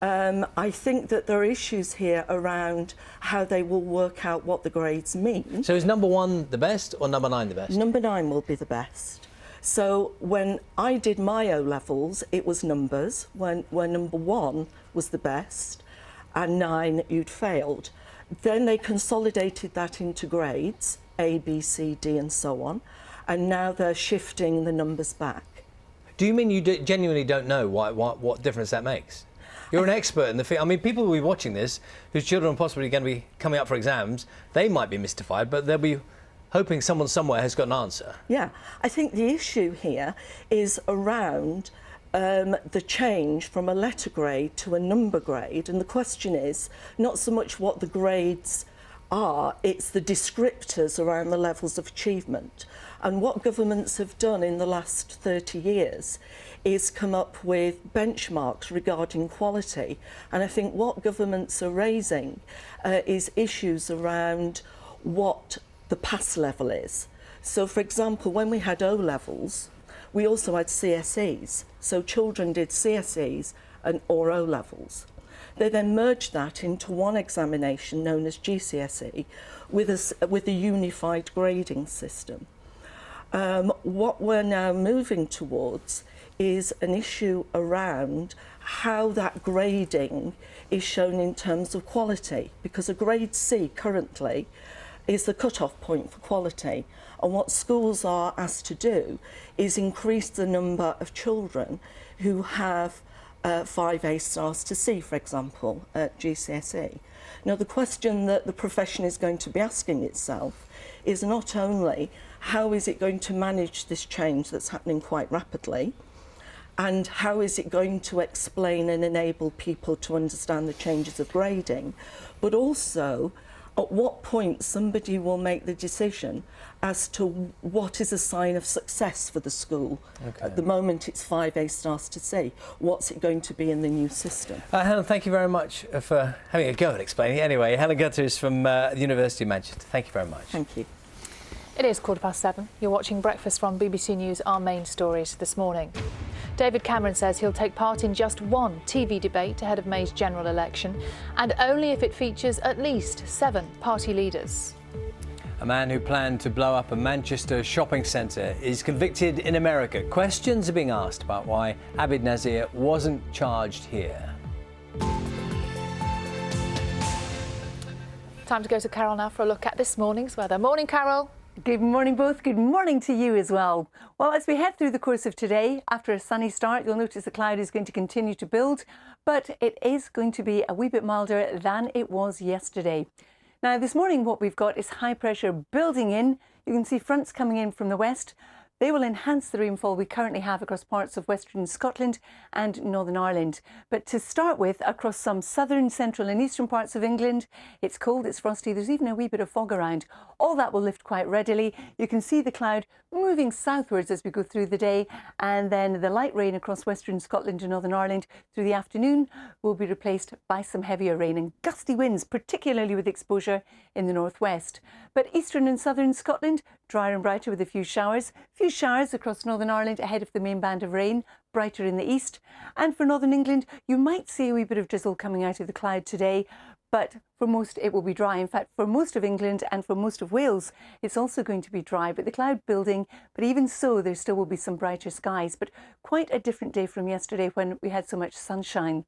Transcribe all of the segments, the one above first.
I think that there are issues here around how they will work out what the grades mean. So is number 1 the best or number 9 the best? Number 9 will be the best. So when I did my O-levels, it was numbers, when number 1 was the best and 9 you'd failed. Then they consolidated that into grades, A, B, C, D and so on, and now they're shifting the numbers back. Do you mean you genuinely don't know what difference that makes? You're an expert in the field. I mean, people will be watching this whose children are possibly going to be coming up for exams. They might be mystified, but they'll be hoping someone somewhere has got an answer. Yeah, I think the issue here is around the change from a letter grade to a number grade, and the question is not so much what the grades are, it's the descriptors around the levels of achievement. And what governments have done in the last 30 years is come up with benchmarks regarding quality. And I think what governments are raising is issues around what the pass level is. So, for example, when we had O-levels, we also had CSEs. So children did CSEs or O-levels. They then merged that into one examination known as GCSE with a unified grading system. What we're now moving towards is an issue around how that grading is shown in terms of quality, because a grade C currently is the cut-off point for quality. And what schools are asked to do is increase the number of children who have 5 A stars to C, for example, at GCSE. Now, the question that the profession is going to be asking itself is not only how is it going to manage this change that's happening quite rapidly, and how is it going to explain and enable people to understand the changes of grading, but also at what point somebody will make the decision as to what is a sign of success for the school. Okay. At the moment it's 5 A stars to C. What's it going to be in the new system? Helen, thank you very much for having a go at explaining. Anyway, Helen Gutters from the University of Manchester. Thank you very much. Thank you. It is 7:15. You're watching Breakfast from BBC News. Our main stories this morning. David Cameron says he'll take part in just one TV debate ahead of May's general election, and only if it features at least 7 party leaders. A man who planned to blow up a Manchester shopping centre is convicted in America. Questions are being asked about why Abid Nazir wasn't charged here. Time to go to Carol now for a look at this morning's weather. Morning, Carol. Good morning, both. Good morning to you as well. Well, as we head through the course of today, after a sunny start, you'll notice the cloud is going to continue to build, but it is going to be a wee bit milder than it was yesterday. Now, this morning, what we've got is high pressure building in. You can see fronts coming in from the west. They will enhance the rainfall we currently have across parts of Western Scotland and Northern Ireland. But to start with, across some southern, central and eastern parts of England, it's cold, it's frosty, there's even a wee bit of fog around. All that will lift quite readily. You can see the cloud moving southwards as we go through the day, and then the light rain across Western Scotland and Northern Ireland through the afternoon will be replaced by some heavier rain and gusty winds, particularly with exposure in the northwest. But eastern and southern Scotland, drier and brighter with a few showers. Few showers across Northern Ireland ahead of the main band of rain, brighter in the east. And for Northern England, you might see a wee bit of drizzle coming out of the cloud today, but for most it will be dry. In fact, for most of England and for most of Wales, it's also going to be dry, but the cloud building. But even so, there still will be some brighter skies, but quite a different day from yesterday when we had so much sunshine.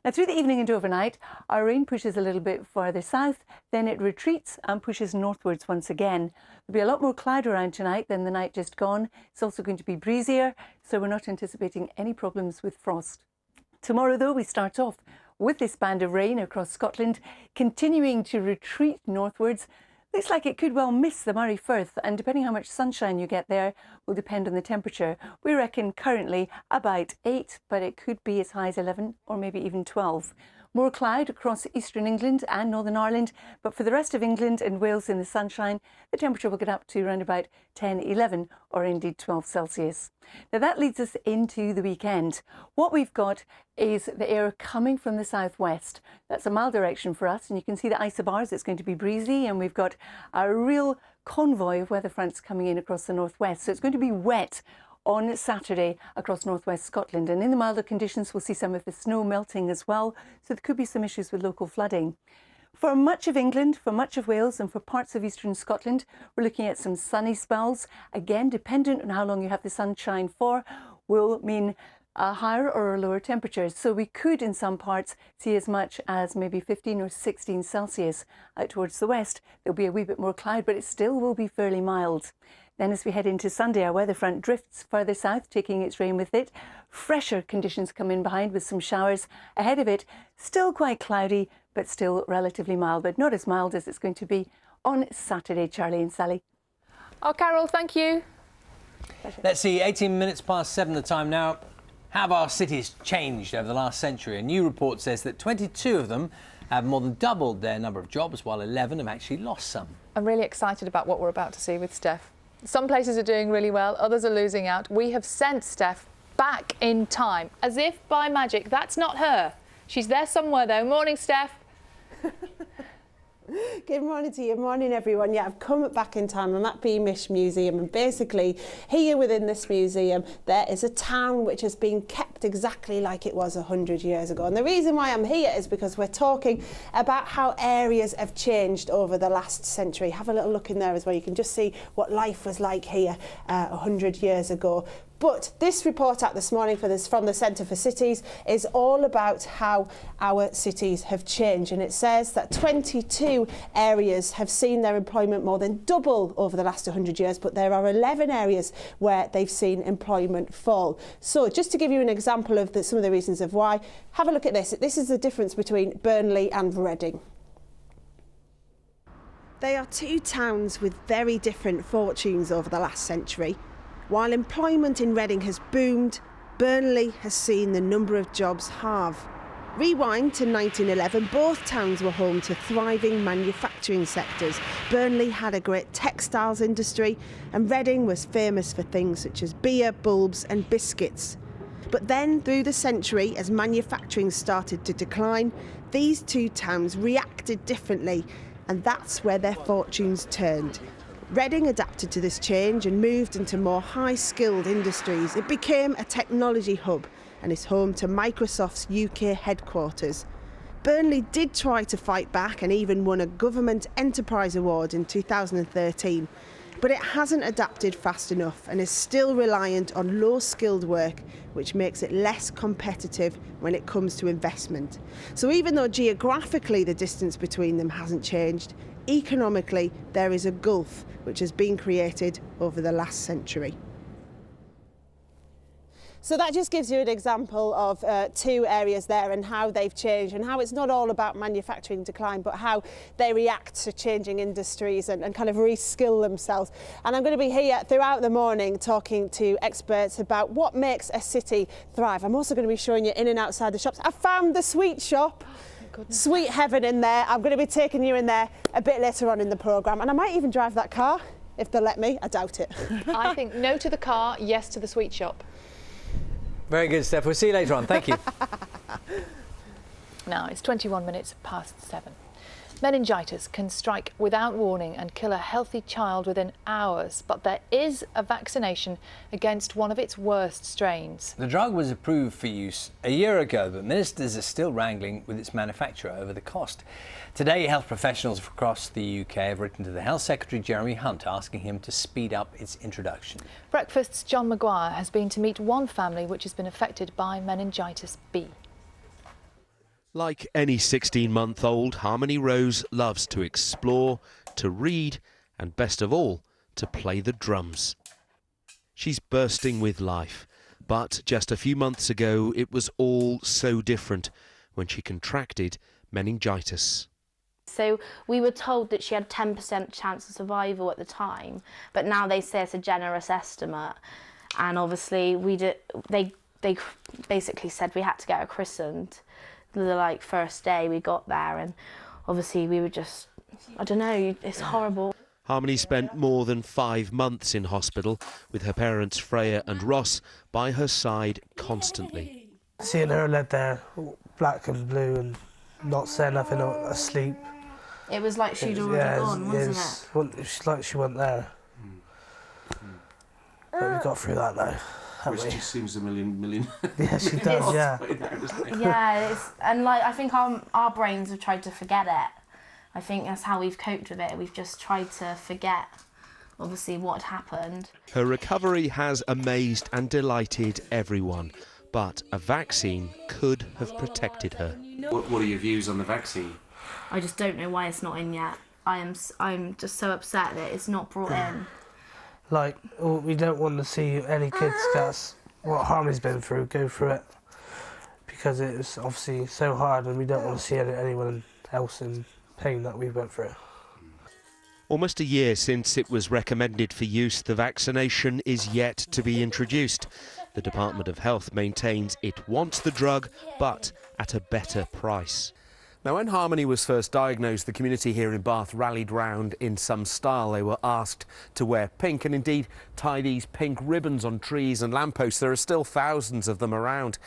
Now, through the evening and overnight, our rain pushes a little bit further south, then it retreats and pushes northwards once again. There'll be a lot more cloud around tonight than the night just gone. It's also going to be breezier, so we're not anticipating any problems with frost. Tomorrow, though, we start off with this band of rain across Scotland, continuing to retreat northwards. Looks like it could well miss the Moray Firth, and depending how much sunshine you get there will depend on the temperature. We reckon currently about 8, but it could be as high as 11 or maybe even 12. More cloud across eastern England and Northern Ireland, but for the rest of England and Wales in the sunshine, the temperature will get up to around about 10, 11 or indeed 12 Celsius. Now that leads us into the weekend. What we've got is the air coming from the southwest. That's a mild direction for us, and you can see the isobars. It's going to be breezy, and we've got a real convoy of weather fronts coming in across the northwest. So it's going to be wet on Saturday across northwest Scotland. And in the milder conditions, we'll see some of the snow melting as well. So there could be some issues with local flooding. For much of England, for much of Wales and for parts of eastern Scotland, we're looking at some sunny spells. Again, dependent on how long you have the sunshine for, will mean higher or lower temperatures. So we could in some parts see as much as maybe 15 or 16 Celsius. Out towards the west, there'll be a wee bit more cloud, but it still will be fairly mild. Then as we head into Sunday, our weather front drifts further south, taking its rain with it. Fresher conditions come in behind with some showers ahead of it. Still quite cloudy, but still relatively mild, but not as mild as it's going to be on Saturday, Charlie and Sally. Oh, Carol, thank you. Pleasure. Let's see, 18 minutes past 7 the time now. How have our cities changed over the last century? A new report says that 22 of them have more than doubled their number of jobs, while 11 have actually lost some. I'm really excited about what we're about to see with Steph. Some places are doing really well, others are losing out. We have sent Steph back in time, as if by magic. That's not her. She's there somewhere, though. Morning, Steph. Good morning to you. Morning, everyone. Yeah, I've come back in time. I'm at Beamish Museum, and basically here within this museum there is a town which has been kept exactly like it was 100 years ago. And the reason why I'm here is because we're talking about how areas have changed over the last century. Have a little look in there as well. You can just see what life was like here 100 years ago. But this report out this morning from the Centre for Cities is all about how our cities have changed, and it says that 22 areas have seen their employment more than double over the last 100 years, but there are 11 areas where they've seen employment fall. So just to give you an example of some of the reasons of why, have a look at this. This is the difference between Burnley and Reading. They are two towns with very different fortunes over the last century. While employment in Reading has boomed, Burnley has seen the number of jobs halve. Rewind to 1911, both towns were home to thriving manufacturing sectors. Burnley had a great textiles industry, and Reading was famous for things such as beer, bulbs and biscuits. But then, through the century, as manufacturing started to decline, these two towns reacted differently, and that's where their fortunes turned. Reading adapted to this change and moved into more high-skilled industries. It became a technology hub and is home to Microsoft's UK headquarters. Burnley did try to fight back and even won a Government Enterprise Award in 2013, but it hasn't adapted fast enough and is still reliant on low-skilled work, which makes it less competitive when it comes to investment. So even though geographically the distance between them hasn't changed, economically there is a gulf which has been created over the last century. So that just gives you an example of two areas there and how they've changed, and how it's not all about manufacturing decline, but how they react to changing industries and kind of reskill themselves. And I'm going to be here throughout the morning talking to experts about what makes a city thrive. I'm also going to be showing you in and outside the shops. I found the sweet shop. Sweet heaven in there. I'm going to be taking you in there a bit later on in the programme, and I might even drive that car if they'll let me. I doubt it. I think no to the car, yes to the sweet shop. Very good, Steph. We'll see you later on. Thank you. Now it's 21 minutes past 7. Meningitis can strike without warning and kill a healthy child within hours, but there is a vaccination against one of its worst strains. The drug was approved for use a year ago, but ministers are still wrangling with its manufacturer over the cost. Today, health professionals across the UK have written to the Health Secretary Jeremy Hunt asking him to speed up its introduction. Breakfast's John Maguire has been to meet one family which has been affected by meningitis B. Like any 16-month-old, Harmony Rose loves to explore, to read, and best of all, to play the drums. She's bursting with life, but just a few months ago it was all so different when she contracted meningitis. So we were told that she had 10% chance of survival at the time, but now they say it's a generous estimate. And obviously they basically said we had to get her christened the first day we got there, and obviously we were just, I don't know, it's horrible. Harmony spent more than 5 months in hospital with her parents Freya and Ross by her side constantly. Seeing her led there, black and blue, and not saying nothing, asleep. It was like she'd already gone, wasn't it? It's like she wasn't there. But we got through that now, haven't Which we? just seems a million. Yeah, she does, yeah. Yeah, and like I think our brains have tried to forget it. I think that's how we've coped with it. We've just tried to forget, obviously, what happened. Her recovery has amazed and delighted everyone, but a vaccine could have protected her. What are your views on the vaccine? I just don't know why it's not in yet. I'm just so upset that it's not brought in. Like, we don't want to see any kids that's what Harmony's been through go through it, because it was obviously so hard, and we don't want to see anyone else in pain that we went through. Almost a year since it was recommended for use, the vaccination is yet to be introduced. The Department of Health maintains it wants the drug, but at a better price. Now, when Harmony was first diagnosed, the community here in Bath rallied round in some style. They were asked to wear pink and indeed tie these pink ribbons on trees and lampposts. There are still thousands of them around.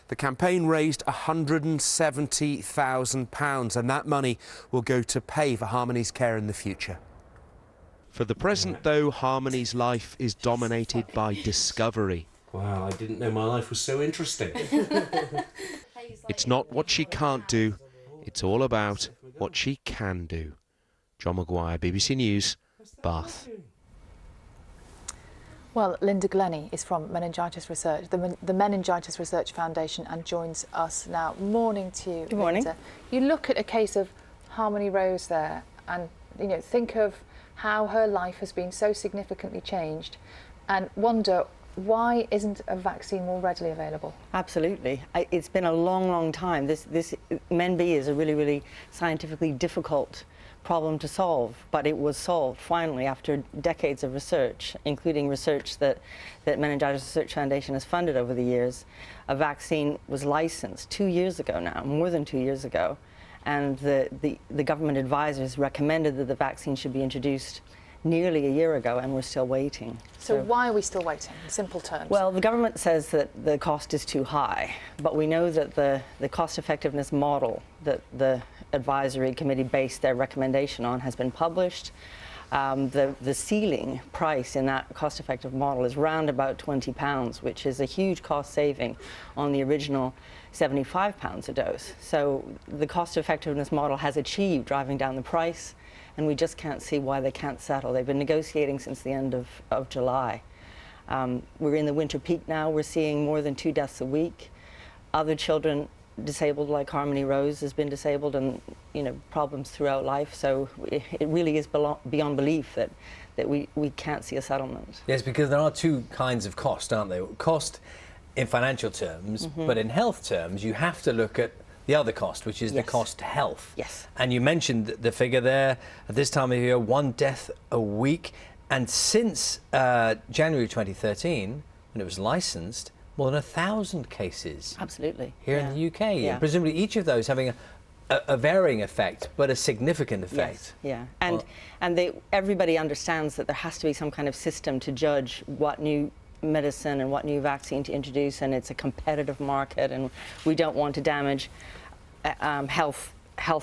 The campaign raised £170,000, and that money will go to pay for Harmony's care in the future. For the present, though, Harmony's life is dominated by discovery. Wow, I didn't know my life was so interesting. It's not what she can't do, it's all about what she can do. John Maguire, BBC News, Bath. Well, Linda Glennie is from Meningitis Research, the Meningitis Research Foundation, and joins us now. Morning to you, Good morning. Linda. You look at a case of Harmony Rose there, and think of how her life has been so significantly changed, and wonder why isn't a vaccine more readily available? Absolutely. It's been a long, long time. This MenB is a really, really scientifically difficult problem to solve, but it was solved finally after decades of research, including research that Meningitis Research Foundation has funded over the years. A vaccine was licensed 2 years ago now, more than 2 years ago, and the government advisors recommended that the vaccine should be introduced nearly a year ago, and we're still waiting. So why are we still waiting, in simple terms? Well, the government says that the cost is too high, but we know that the cost effectiveness model that the advisory committee based their recommendation on has been published. The ceiling price in that cost effective model is round about £20, which is a huge cost saving on the original £75 a dose. So the cost effectiveness model has achieved driving down the price, and we just can't see why they can't settle. They've been negotiating since the end of July. We're in the winter peak now. We're seeing more than 2 deaths a week. Other children disabled, like Harmony Rose, has been disabled, and problems throughout life. So it really is beyond belief that we can't see a settlement. Yes, because there are two kinds of cost, aren't there? Cost in financial terms, but in health terms, you have to look at the other cost, which is the cost to health. Yes. And you mentioned the figure there, at this time of year, 1 death a week. And since January 2013, when it was licensed, more than 1,000 cases. Absolutely. Here in the UK. Yeah. And presumably each of those having a varying effect, but a significant effect. Yes. Yeah. And everybody understands that there has to be some kind of system to judge what new medicine and what new vaccine to introduce, and it's a competitive market, and we don't want to damage health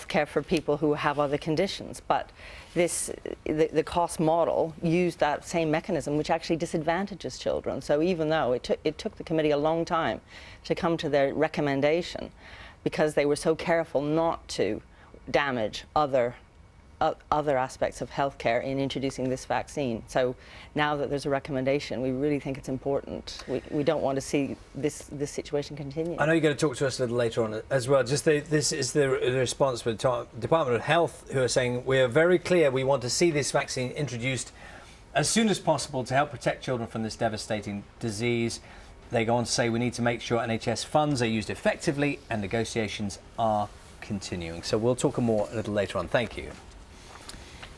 care for people who have other conditions. But the cost model used that same mechanism, which actually disadvantages children. So even though it took the committee a long time to come to their recommendation, because they were so careful not to damage other aspects of healthcare in introducing this vaccine. So now that there's a recommendation, we really think it's important. We don't want to see this situation continue. I know you're going to talk to us a little later on as well. Just this is the response from the Department of Health, who are saying we are very clear we want to see this vaccine introduced as soon as possible to help protect children from this devastating disease. They go on to say we need to make sure NHS funds are used effectively and negotiations are continuing. So we'll talk more a little later on. Thank you.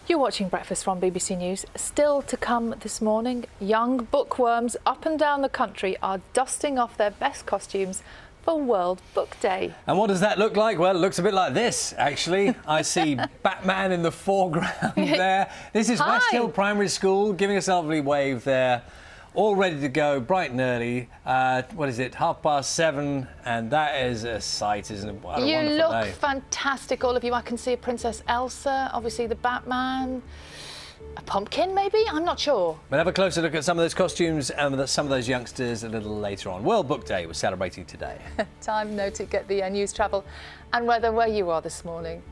You're watching Breakfast from BBC News. Still to come this morning, young bookworms up and down the country are dusting off their best costumes for World Book Day. And what does that look like? Well, it looks a bit like this, actually. I see Batman in the foreground there. This is West Hill Primary School, giving us a lovely wave there. All ready to go, bright and early. What is it, 7:30? And that is a sight, isn't it? What a You wonderful look day. fantastic, all of you. I can see Princess Elsa, obviously the Batman. a pumpkin, maybe? I'm not sure. We'll have a closer look at some of those costumes and some of those youngsters a little later on. World Book Day was celebrating today. Time now to get the news, travel and weather where you are this morning.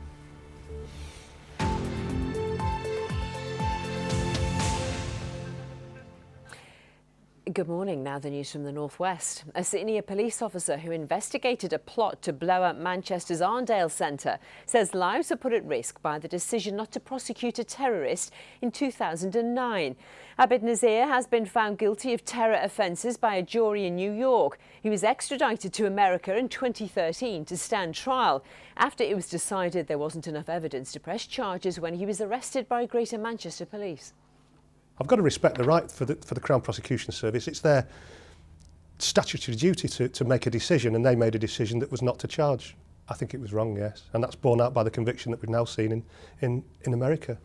Good morning. Now the news from the northwest. A senior police officer who investigated a plot to blow up Manchester's Arndale Centre says lives are put at risk by the decision not to prosecute a terrorist in 2009. Abid Nazir has been found guilty of terror offences by a jury in New York. He was extradited to America in 2013 to stand trial after it was decided there wasn't enough evidence to press charges when he was arrested by Greater Manchester Police. I've got to respect the right for the Crown Prosecution Service. It's their statutory duty to make a decision, and they made a decision that was not to charge. I think it was wrong, yes, and that's borne out by the conviction that we've now seen in America.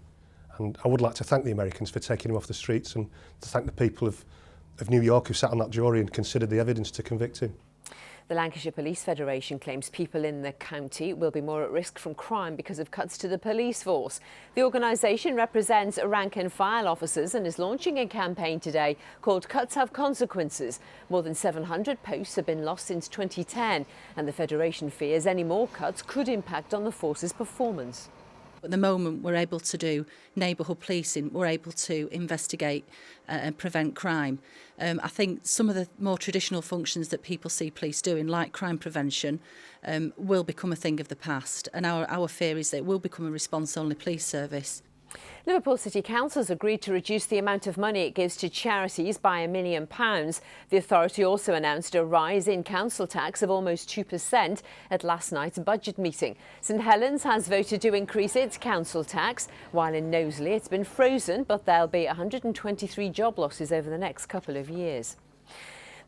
And I would like to thank the Americans for taking him off the streets, and to thank the people of New York who sat on that jury and considered the evidence to convict him. The Lancashire Police Federation claims people in the county will be more at risk from crime because of cuts to the police force. The organisation represents rank and file officers and is launching a campaign today called Cuts Have Consequences. More than 700 posts have been lost since 2010, and the Federation fears any more cuts could impact on the force's performance. At the moment, we're able to do neighbourhood policing, we're able to investigate and prevent crime. I think some of the more traditional functions that people see police doing, like crime prevention, will become a thing of the past. And our fear is that it will become a response-only police service. Liverpool City Council has agreed to reduce the amount of money it gives to charities by £1 million. The authority also announced a rise in council tax of almost 2% at last night's budget meeting. St Helens has voted to increase its council tax, while in Knowsley it's been frozen, but there'll be 123 job losses over the next couple of years.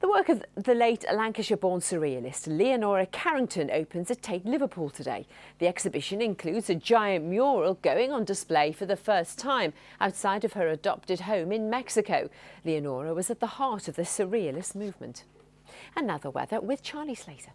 The work of the late Lancashire-born surrealist Leonora Carrington opens at Tate Liverpool today. The exhibition includes a giant mural going on display for the first time outside of her adopted home in Mexico. Leonora was at the heart of the surrealist movement. And now the weather with Charlie Slater.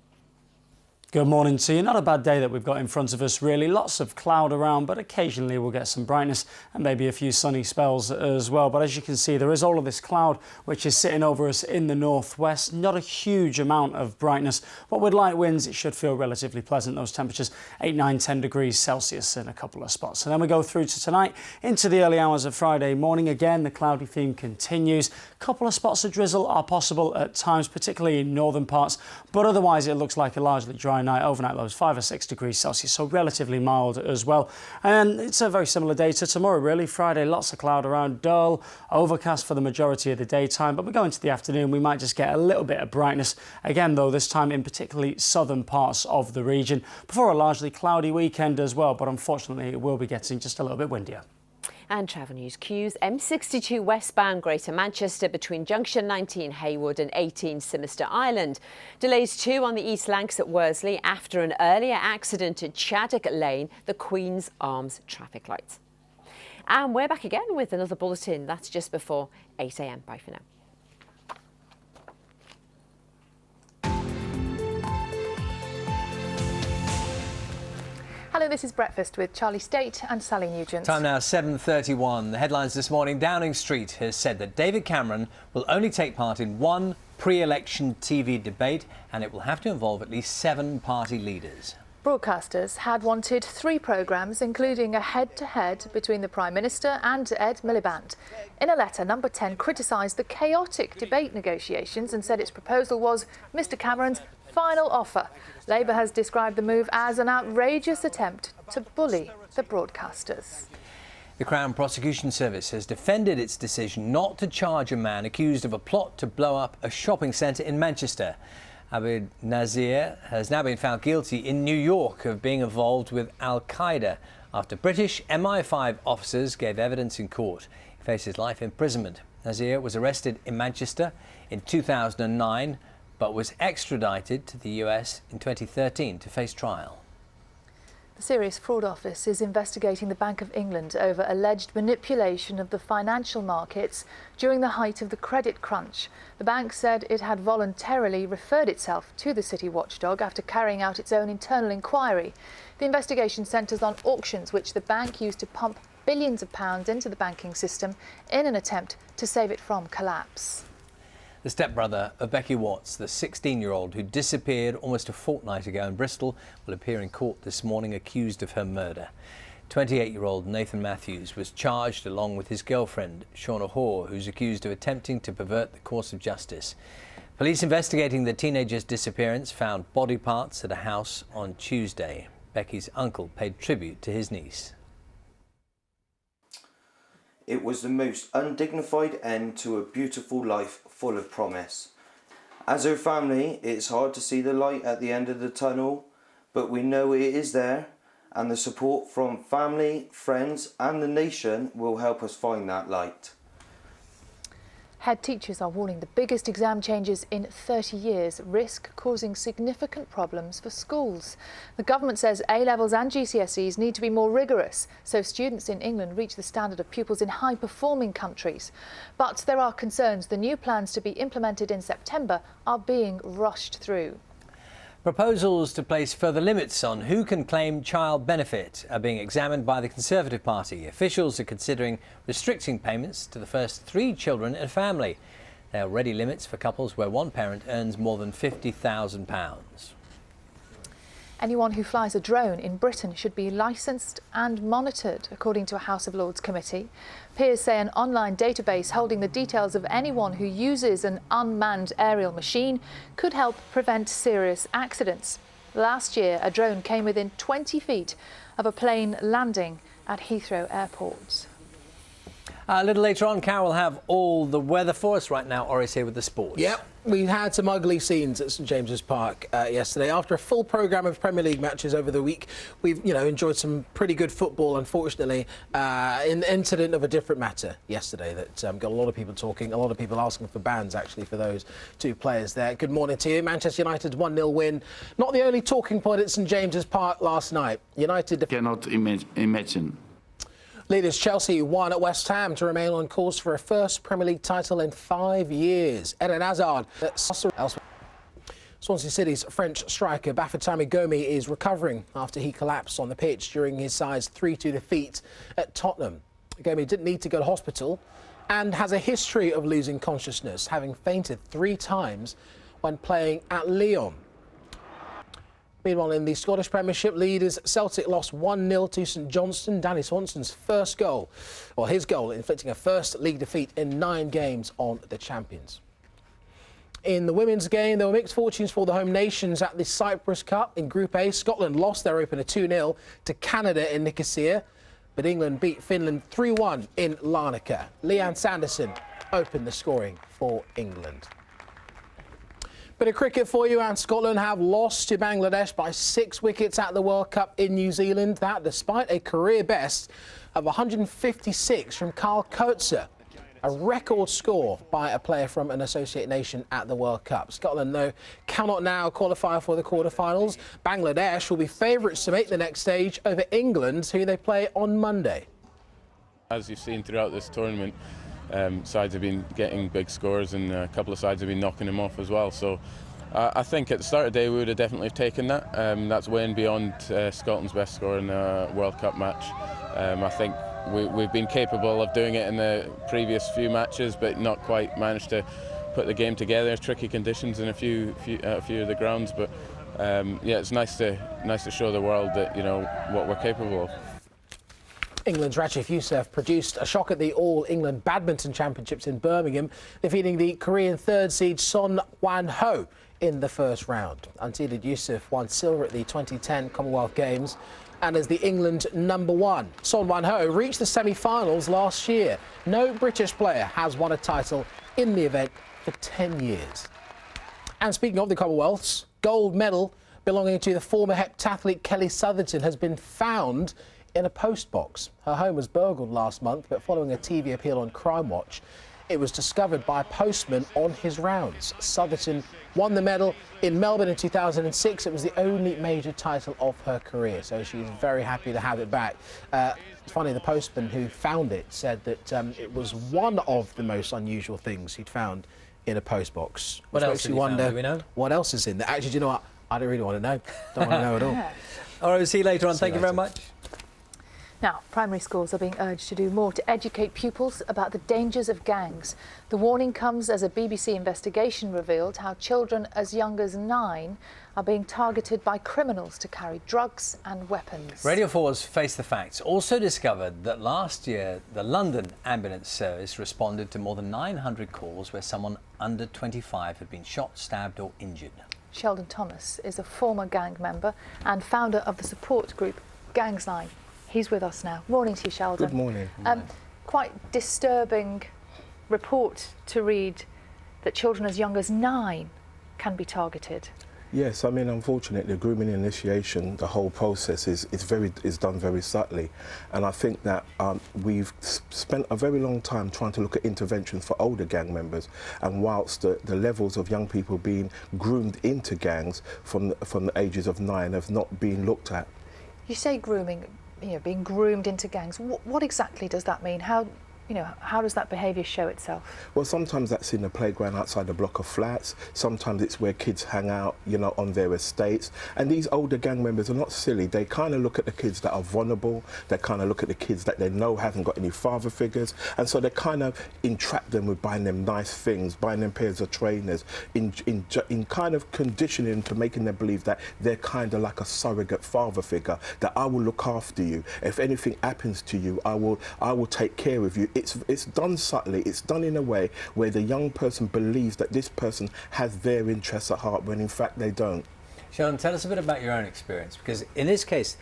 Good morning to you. Not a bad day that we've got in front of us, really. Lots of cloud around, but occasionally we'll get some brightness and maybe a few sunny spells as well. But as you can see, there is all of this cloud which is sitting over us in the northwest. Not a huge amount of brightness, but with light winds, it should feel relatively pleasant. Those temperatures 8, 9, 10 degrees Celsius in a couple of spots. And then we go through to tonight into the early hours of Friday morning. Again, the cloudy theme continues. A couple of spots of drizzle are possible at times, particularly in northern parts, but otherwise it looks like a largely dry night. Overnight lows 5 or 6 degrees Celsius, so relatively mild as well. And it's a very similar day to tomorrow, really. Friday, lots of cloud around, dull, overcast for the majority of the daytime, but we go into the afternoon, we might just get a little bit of brightness. Again, though, this time in particularly southern parts of the region, before a largely cloudy weekend as well, but unfortunately it will be getting just a little bit windier. And travel news cues. M62 westbound Greater Manchester between junction 19 Haywood and 18 Simister Island. Delays too on the East Lancs at Worsley after an earlier accident at Chaddock Lane, the Queen's Arms traffic lights. And we're back again with another bulletin. That's just before 8 a.m. Bye for now. Hello, this is Breakfast with Charlie State and Sally Nugent. Time now 7:31. The headlines this morning. Downing Street has said that David Cameron will only take part in one pre-election TV debate, and it will have to involve at least 7 party leaders. Broadcasters had wanted 3 programmes, including a head-to-head between the Prime Minister and Ed Miliband. In a letter, Number 10 criticised the chaotic debate negotiations and said its proposal was Mr Cameron's final offer. Labour has described the move as an outrageous attempt to bully the broadcasters. The Crown Prosecution Service has defended its decision not to charge a man accused of a plot to blow up a shopping centre in Manchester. Abid Nazir has now been found guilty in New York of being involved with Al-Qaeda after British MI5 officers gave evidence in court. He faces life imprisonment. Nazir was arrested in Manchester in 2009 but was extradited to the US in 2013 to face trial. The Serious Fraud Office is investigating the Bank of England over alleged manipulation of the financial markets during the height of the credit crunch. The bank said it had voluntarily referred itself to the city watchdog after carrying out its own internal inquiry. The investigation centres on auctions which the bank used to pump billions of pounds into the banking system in an attempt to save it from collapse. The stepbrother of Becky Watts, the 16-year-old who disappeared almost a fortnight ago in Bristol, will appear in court this morning accused of her murder. 28-year-old Nathan Matthews was charged along with his girlfriend, Shauna Hoare, who's accused of attempting to pervert the course of justice. Police investigating the teenager's disappearance found body parts at a house on Tuesday. Becky's uncle paid tribute to his niece. It was the most undignified end to a beautiful life full of promise. As her family, it's hard to see the light at the end of the tunnel, but we know it is there, and the support from family, friends and the nation will help us find that light. Head teachers are warning the biggest exam changes in 30 years risk causing significant problems for schools. The government says A-levels and GCSEs need to be more rigorous so students in England reach the standard of pupils in high-performing countries. But there are concerns the new plans to be implemented in September are being rushed through. Proposals to place further limits on who can claim child benefit are being examined by the Conservative Party. Officials are considering restricting payments to the first 3 children in a family. There are already limits for couples where one parent earns more than £50,000. Anyone who flies a drone in Britain should be licensed and monitored, according to a House of Lords committee. Peers say an online database holding the details of anyone who uses an unmanned aerial machine could help prevent serious accidents. Last year, a drone came within 20 feet of a plane landing at Heathrow Airport. A little later on, Carol will have all the weather for us. Right now, Ori's here with the sports. Yep, we had some ugly scenes at St James's Park yesterday. After a full programme of Premier League matches over the week, we've enjoyed some pretty good football. Unfortunately, an incident of a different matter yesterday that got a lot of people talking, a lot of people asking for bans actually for those 2 players there. Good morning to you. Manchester United's 1-0 win. Not the only talking point at St James's Park last night. United cannot imagine. Leaders Chelsea won at West Ham to remain on course for a first Premier League title in 5 years. Eden Hazard elsewhere. Swansea City's French striker Bafétimbi Gomis is recovering after he collapsed on the pitch during his side's 3-2 defeat at Tottenham. Gomis didn't need to go to hospital and has a history of losing consciousness, having fainted 3 times when playing at Lyon. Meanwhile, in the Scottish Premiership, leaders Celtic lost 1-0 to St Johnstone. Danny Swanson's first goal, or his goal, inflicting a first league defeat in 9 games on the champions. In the women's game, there were mixed fortunes for the home nations at the Cyprus Cup. In Group A, Scotland lost their opener 2-0 to Canada in Nicosia, but England beat Finland 3-1 in Larnaca. Leanne Sanderson opened the scoring for England. Bit of cricket for you, and Scotland have lost to Bangladesh by 6 wickets at the World Cup in New Zealand. That despite a career best of 156 from Carl Coetzer, a record score by a player from an associate nation at the World Cup. Scotland, though, cannot now qualify for the quarterfinals. Bangladesh will be favourites to make the next stage over England, who they play on Monday. As you've seen throughout this tournament, sides have been getting big scores and a couple of sides have been knocking them off as well. So I think at the start of the day we would have definitely taken that. That's way and beyond Scotland's best score in a World Cup match. I think we've been capable of doing it in the previous few matches, but not quite managed to put the game together. Tricky conditions in a few of the grounds, but yeah, it's nice to show the world that what we're capable of. England's Rachif Youssef produced a shock at the All-England Badminton Championships in Birmingham, defeating the Korean third seed Son Wan-ho in the first round. Unseeded Youssef won silver at the 2010 Commonwealth Games and is the England #1. Son Wan-ho reached the semi-finals last year. No British player has won a title in the event for 10 years. And speaking of the Commonwealths, gold medal belonging to the former heptathlete Kelly Sotherton has been found in a post box. Her home was burgled last month, but following a TV appeal on Crime Watch, it was discovered by a postman on his rounds. Sotherton won the medal in Melbourne in 2006. It was the only major title of her career, so she's very happy to have it back. It's funny, the postman who found it said that it was one of the most unusual things he'd found in a post box. What else did he find? Do we know? What else is in there? Actually, do you know what? I don't really want to know. Don't want to know at all. All right, we'll see you later on. Thank you very much. Now, primary schools are being urged to do more to educate pupils about the dangers of gangs. The warning comes as a BBC investigation revealed how children as young as 9 are being targeted by criminals to carry drugs and weapons. Radio 4's Face the Facts also discovered that last year the London Ambulance Service responded to more than 900 calls where someone under 25 had been shot, stabbed or injured. Sheldon Thomas is a former gang member and founder of the support group Gangs Line. He's with us now. Morning to you, Sheldon. Good morning. Quite disturbing report to read that children as young as 9 can be targeted. Yes, I mean, unfortunately, grooming initiation, the whole process is done very subtly, and I think that we've spent a very long time trying to look at interventions for older gang members, and whilst the levels of young people being groomed into gangs from the ages of 9 have not been looked at. You say grooming, being groomed into gangs. What exactly does that mean? How does that behaviour show itself? Well, sometimes that's in the playground outside a block of flats. Sometimes it's where kids hang out, on their estates. And these older gang members are not silly. They kind of look at the kids that are vulnerable. They kind of look at the kids that they know haven't got any father figures. And so they kind of entrap them with buying them nice things, buying them pairs of trainers, in kind of conditioning to making them believe that they're kind of like a surrogate father figure, that I will look after you. If anything happens to you, I will take care of you. It's done subtly. It's done in a way where the young person believes that this person has their interests at heart when in fact they don't. Sheldon, tell us a bit about your own experience, because in this case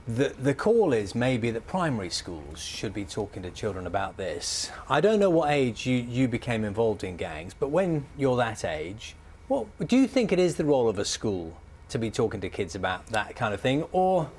the call is maybe that primary schools should be talking to children about this. I don't know what age you became involved in gangs, but when you're that age, what do you think it is the role of a school to be talking to kids about that kind of thing, or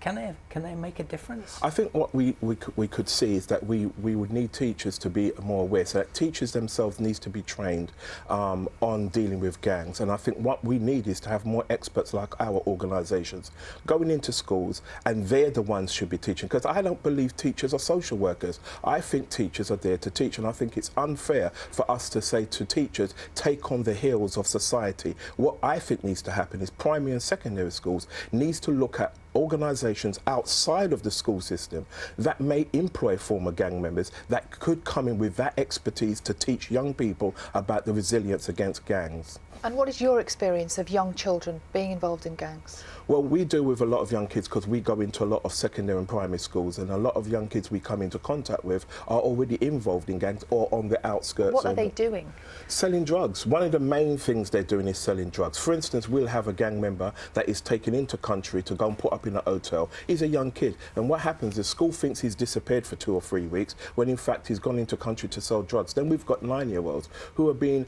can they make a difference? I think what we could see is that we would need teachers to be more aware, so that teachers themselves needs to be trained on dealing with gangs. And I think what we need is to have more experts like our organisations going into schools, and they're the ones should be teaching, because I don't believe teachers are social workers. I think teachers are there to teach, and I think it's unfair for us to say to teachers, take on the heels of society. What I think needs to happen is primary and secondary schools needs to look at organisations outside of the school system that may employ former gang members that could come in with that expertise to teach young people about the resilience against gangs. And what is your experience of young children being involved in gangs? Well, we deal with a lot of young kids because we go into a lot of secondary and primary schools, and a lot of young kids we come into contact with are already involved in gangs or on the outskirts. What are they doing? Selling drugs. One of the main things they're doing is selling drugs. For instance, we'll have a gang member that is taken into country to go and put up in a hotel. He's a young kid, and what happens is school thinks he's disappeared for 2 or 3 weeks when in fact he's gone into country to sell drugs. Then we've got 9-year-olds who are being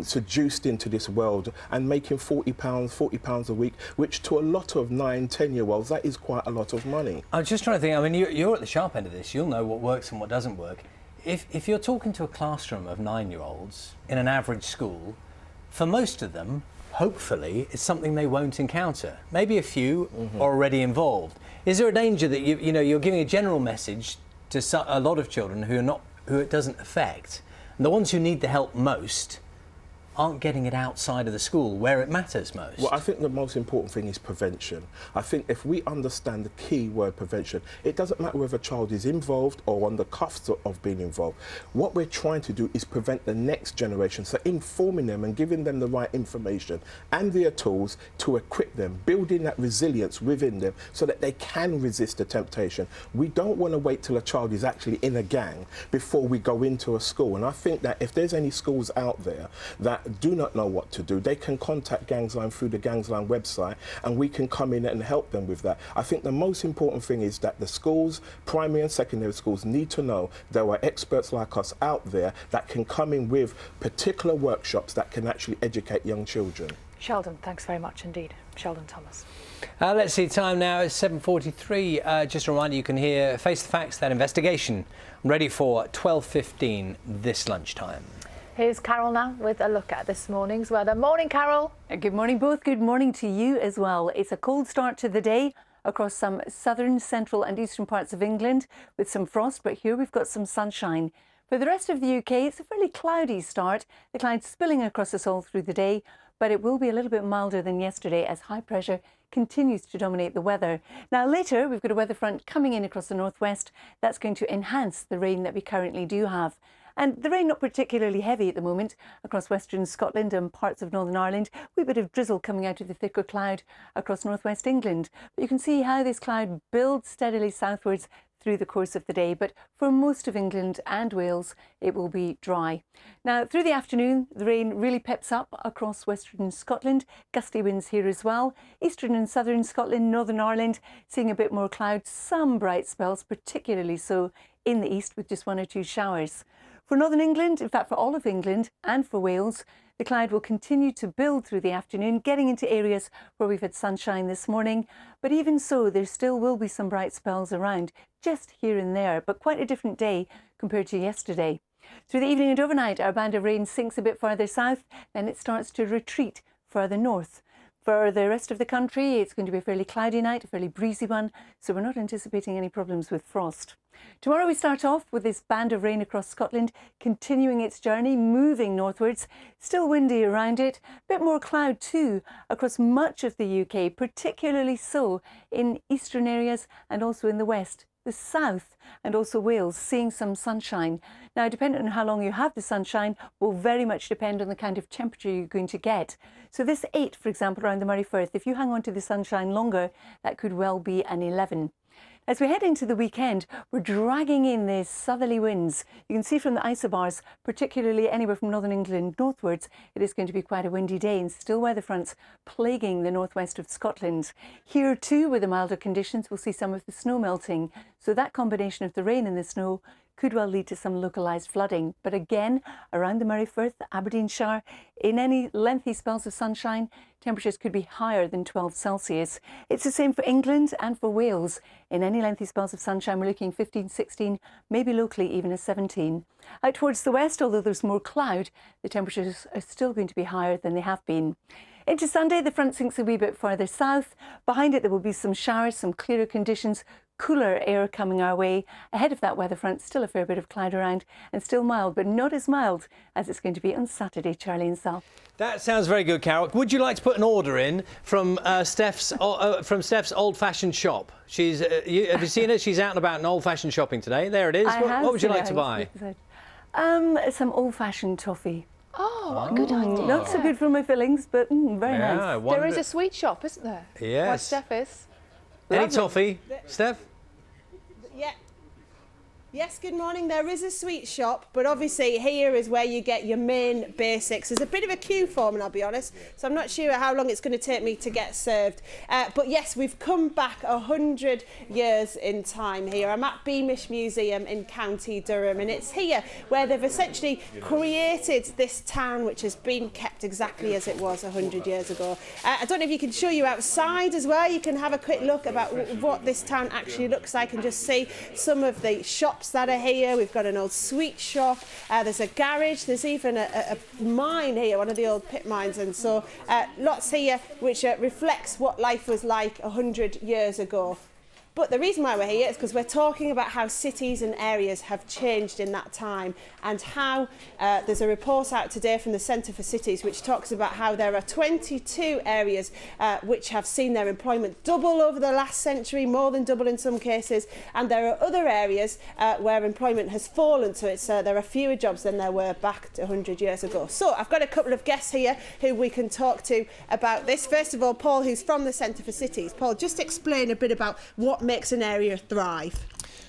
seduced into this world and making £40 a week, which to a lot of 9, 10-year-olds, that is quite a lot of money. I'm just trying to think, I mean, you're at the sharp end of this. You'll know what works and what doesn't work. If you're talking to a classroom of 9-year-olds in an average school, for most of them, hopefully, it's something they won't encounter. Maybe a few are already involved. Is there a danger that you're giving a general message to a lot of children who it doesn't affect, and the ones who need the help most aren't getting it outside of the school where it matters most? Well, I think the most important thing is prevention. I think if we understand the key word prevention, it doesn't matter whether a child is involved or on the cuffs of being involved. What we're trying to do is prevent the next generation, so informing them and giving them the right information and their tools to equip them, building that resilience within them so that they can resist the temptation. We don't want to wait till a child is actually in a gang before we go into a school. And I think that if there's any schools out there that do not know what to do, they can contact Gangs Line through the Gangs Line website, and we can come in and help them with that. I think the most important thing is that the schools, primary and secondary schools, need to know there are experts like us out there that can come in with particular workshops that can actually educate young children. Sheldon, thanks very much indeed. Sheldon Thomas. Let's see, time now is 7:43. Just a reminder, you can hear Face the Facts, that investigation, ready for 12:15 this lunchtime. Here's Carol now with a look at this morning's weather. Morning, Carol. Good morning, both. Good morning to you as well. It's a cold start to the day across some southern, central and eastern parts of England with some frost, but here we've got some sunshine. For the rest of the UK, it's a fairly cloudy start, the clouds spilling across us all through the day, but it will be a little bit milder than yesterday as high pressure continues to dominate the weather. Now later we've got a weather front coming in across the northwest that's going to enhance the rain that we currently do have. And the rain not particularly heavy at the moment across western Scotland and parts of Northern Ireland. A wee bit of drizzle coming out of the thicker cloud across northwest England. But you can see how this cloud builds steadily southwards through the course of the day, but for most of England and Wales it will be dry. Now through the afternoon the rain really peps up across western Scotland, gusty winds here as well. Eastern and southern Scotland, Northern Ireland seeing a bit more cloud, some bright spells, particularly so in the east with just 1 or 2 showers. For Northern England, in fact for all of England and for Wales, the cloud will continue to build through the afternoon, getting into areas where we've had sunshine this morning. But even so, there still will be some bright spells around, just here and there, but quite a different day compared to yesterday. Through the evening and overnight, our band of rain sinks a bit further south, then it starts to retreat further north. For the rest of the country, it's going to be a fairly cloudy night, a fairly breezy one, so we're not anticipating any problems with frost. Tomorrow we start off with this band of rain across Scotland, continuing its journey, moving northwards, still windy around it, a bit more cloud too across much of the UK, particularly so in eastern areas and also in the west. The south and also Wales seeing some sunshine. Now, depending on how long you have the sunshine will very much depend on the kind of temperature you're going to get. So this 8, for example, around the Moray Firth, if you hang on to the sunshine longer, that could well be an 11. As we head into the weekend, we're dragging in these southerly winds. You can see from the isobars, particularly anywhere from northern England northwards, it is going to be quite a windy day and still weather fronts plaguing the northwest of Scotland. Here too, with the milder conditions, we'll see some of the snow melting. So that combination of the rain and the snow could well lead to some localised flooding. But again, around the Moray Firth, Aberdeenshire, in any lengthy spells of sunshine, temperatures could be higher than 12 Celsius. It's the same for England and for Wales. In any lengthy spells of sunshine, we're looking 15, 16, maybe locally even a 17. Out towards the west, although there's more cloud, the temperatures are still going to be higher than they have been. Into Sunday, the front sinks a wee bit further south. Behind it, there will be some showers, some clearer conditions, cooler air coming our way. Ahead of that weather front, still a fair bit of cloud around and still mild, but not as mild as it's going to be on Saturday, Charlie and Sal. That sounds very good, Carol. Would you like to put an order in from Steph's old-fashioned shop? Have you seen her? She's out and about in old-fashioned shopping today. There it is. What would you like to buy? Some old-fashioned toffee. Oh, good idea. Not so good for my fillings, but very nice. There is a sweet shop, isn't there? Yes. Where Steph is. Any toffee, Steph? Yeah. Yes, good morning. There is a sweet shop, but obviously here is where you get your main basics. There's a bit of a queue forming, I'll be honest, so I'm not sure how long it's going to take me to get served. But yes, we've come back 100 years in time here. I'm at Beamish Museum in County Durham, and it's here where they've essentially created this town, which has been kept exactly as it was 100 years ago. I don't know if you can show you outside as well. You can have a quick look about what this town actually looks like and just see some of the shops that are here. We've got an old sweet shop, there's a garage, there's even a mine here, one of the old pit mines, and so lots here which reflects what life was like 100 years ago. But the reason why we're here is because we're talking about how cities and areas have changed in that time, and how there's a report out today from the Centre for Cities which talks about how there are 22 areas which have seen their employment double over the last century, more than double in some cases, and there are other areas where employment has fallen, so there are fewer jobs than there were back 100 years ago. So I've got a couple of guests here who we can talk to about this. First of all, Paul, who's from the Centre for Cities. Paul, just explain a bit about what makes an area thrive.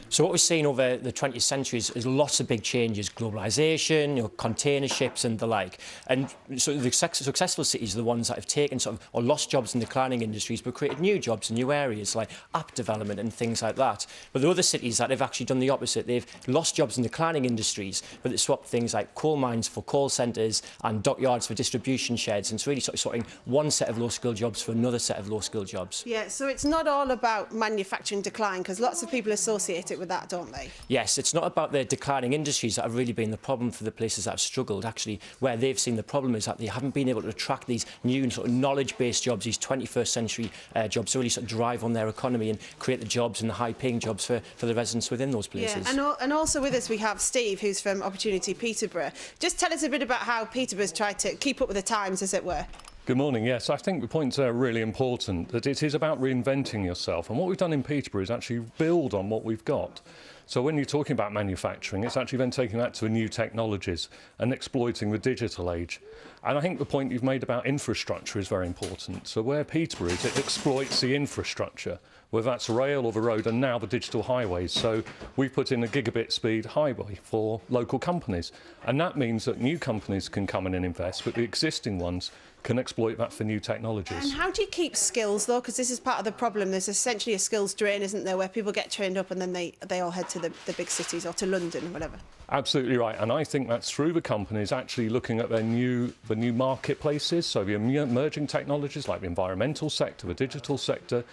So what we've seen over the 20th century is lots of big changes, globalisation, container ships and the like. And so the successful cities are the ones that have taken or lost jobs in declining industries but created new jobs in new areas like app development and things like that. But there are other cities that have actually done the opposite. They've lost jobs in declining industries, but they swapped things like coal mines for call centres and dockyards for distribution sheds, and it's really sorting one set of low-skilled jobs for another set of low-skilled jobs. Yeah, so it's not all about manufacturing decline, because lots of people associate it with that, don't they? Yes, it's not about the declining industries that have really been the problem for the places that have struggled. Actually, where they've seen the problem is that they haven't been able to attract these new knowledge-based jobs, these 21st century jobs, to really drive on their economy and create the jobs and the high-paying jobs for the residents within those places. Yeah, and also with us we have Steve, who's from Opportunity Peterborough. Just tell us a bit about how Peterborough's tried to keep up with the times, as it were. Good morning. Yes, I think the points are really important, that it is about reinventing yourself. And what we've done in Peterborough is actually build on what we've got. So when you're talking about manufacturing, it's actually then taking that to new technologies and exploiting the digital age. And I think the point you've made about infrastructure is very important. So where Peterborough is, it exploits the infrastructure, whether that's rail or the road, and now the digital highways. So we've put in a gigabit speed highway for local companies. And that means that new companies can come in and invest, but the existing ones can exploit that for new technologies. And how do you keep skills, though? Because this is part of the problem. There's essentially a skills drain, isn't there, where people get trained up and then they all head to the big cities or to London or whatever. Absolutely right, and I think that's through the companies actually looking at the new marketplaces, so the emerging technologies like the environmental sector, the digital sector,